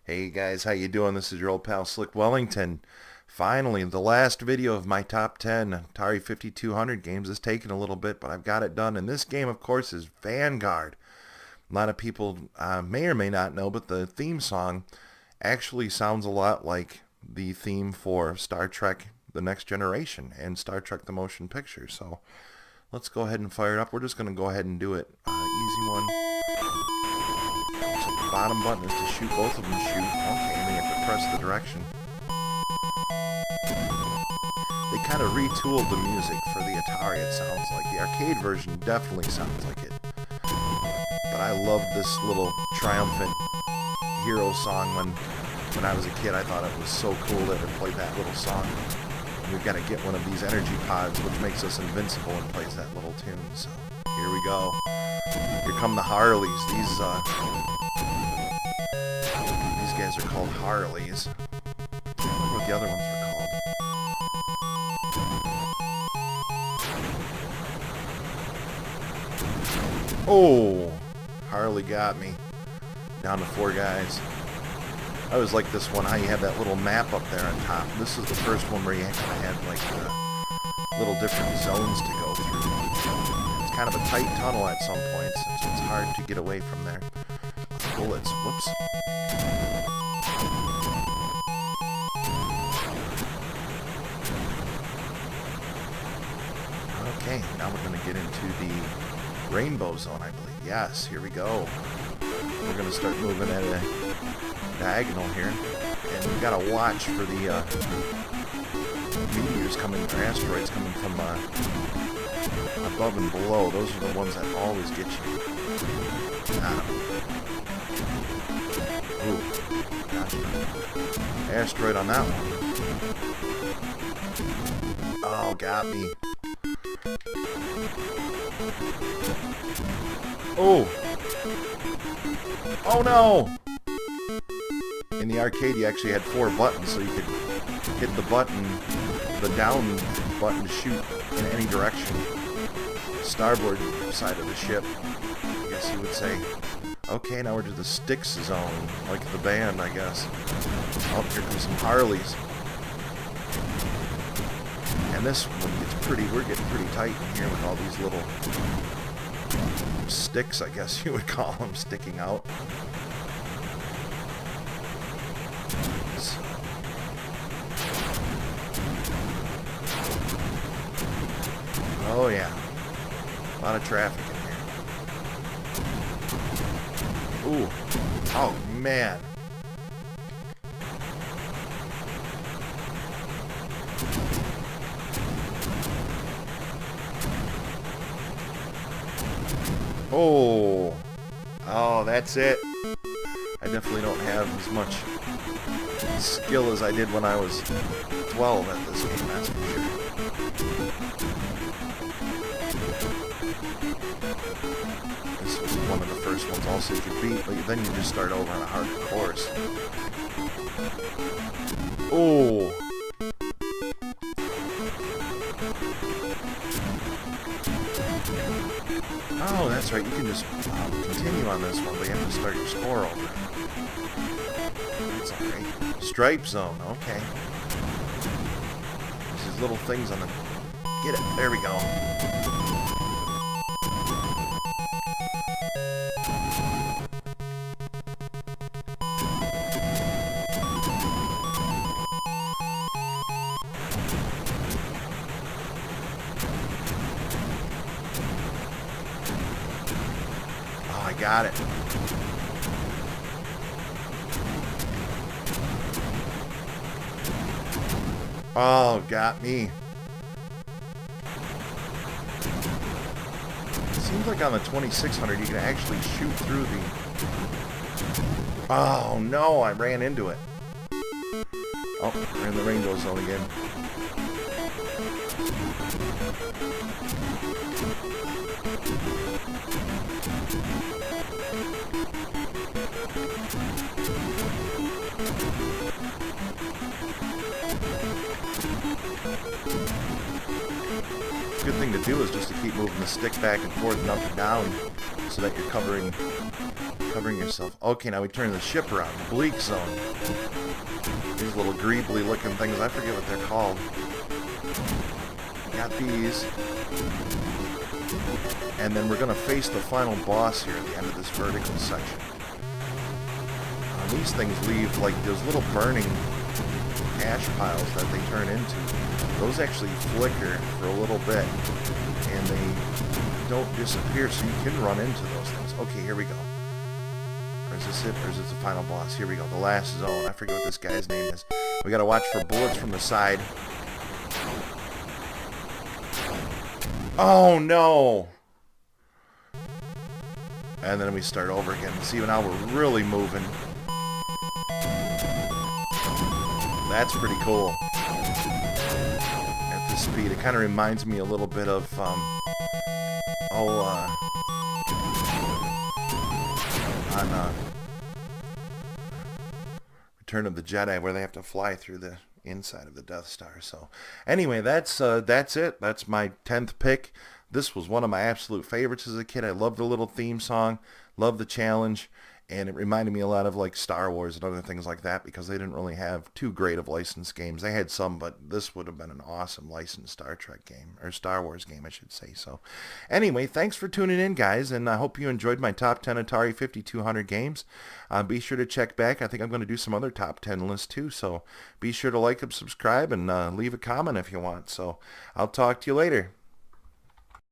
Hey guys, how you doing? This is your old pal Slick Wellington. Finally, the last video of my top 10 Atari 5200 games has taken a little bit, but I've got it done. And this game, of course, is Vanguard. A lot of people may or may not know, but the theme song actually sounds a lot like the theme for Star Trek The Next Generation and Star Trek The Motion Picture. So let's go ahead and fire it up. We're just going to go ahead and do it. Easy one. So the bottom button is to shoot. Both of them shoot. Okay, and then you have to press the direction. They kind of retooled the music for the Atari, it sounds like. The arcade version definitely sounds like it. But I loved this little triumphant hero song when I was a kid. I thought it was so cool that it played that little song. And we've got to get one of these energy pods, which makes us invincible and plays that little tune. So here we go. Here come the Harleys. These guys are called Harleys. I don't remember what the other ones were called. Oh, Harley got me. Down to 4 guys. I always like this one, how you have that little map up there on top. This is the first one where you kind of had like little different zones to go through. It's kind of a tight tunnel at some points, so it's hard to get away from there. Bullets. Whoops. Okay, now we're going to get into the rainbow zone, I believe. Yes, here we go. We're going to start moving at a diagonal here. And we've got to watch for the meteors coming, or asteroids coming from above and below. Those are the ones that always get you. Ooh, gotcha. Asteroid on that one. Oh, got me. Oh! Oh no! In the arcade you actually had 4 buttons, so you could hit the button, the down button to shoot in any direction. Starboard side of the ship, I guess you would say. Okay, now we're to the sticks zone, like the band, I guess. Oh, here comes some Harleys. And this one gets pretty, we're getting pretty tight in here with all these little sticks, I guess you would call them, sticking out. Oh yeah, a lot of traffic in here. Ooh, oh man. Oh, that's it. I definitely don't have as much skill as I did when I was 12 at this game, that's for sure. This was one of the first ones also you could beat, but then you just start over on a harder course. Oh. Oh, that's right. You can just continue on this one, but you have to start your score over. That's alright. Stripe zone. Okay. There's these little things on the... Get it. There we go. I got it. Oh, got me. It seems like on the 2600 you can actually shoot through the... Oh no, I ran into it. Oh, we're in the rainbow zone again. Good thing to do is just to keep moving the stick back and forth and up and down. so that you're covering yourself. Okay, now we turn the ship around. Bleak zone. These little greebly looking things, I forget what they're called. Got these. And then we're going to face the final boss here at the end of this vertical section. These things leave like those little burning ash piles that they turn into. Those actually flicker for a little bit and they don't disappear, so you can run into those things. Okay, here we go. Or is this it? Or is this the final boss? Here we go. The last zone. I forget what this guy's name is. We gotta watch for bullets from the side. Oh no! And then we start over again. See, now we're really moving. That's pretty cool. At this speed, it kind of reminds me a little bit of, on Return of the Jedi, where they have to fly through the inside of the Death Star. So, anyway, that's it. That's my 10th pick. This was one of my absolute favorites as a kid. I loved the little theme song, loved the challenge, and it reminded me a lot of like Star Wars and other things like that because they didn't really have too great of licensed games. They had some, but this would have been an awesome licensed Star Trek game, or Star Wars game, I should say. So anyway, thanks for tuning in, guys, and I hope you enjoyed my top 10 Atari 5200 games. Be sure to check back. I think I'm going to do some other top 10 lists too, so be sure to like and subscribe and leave a comment if you want. So I'll talk to you later.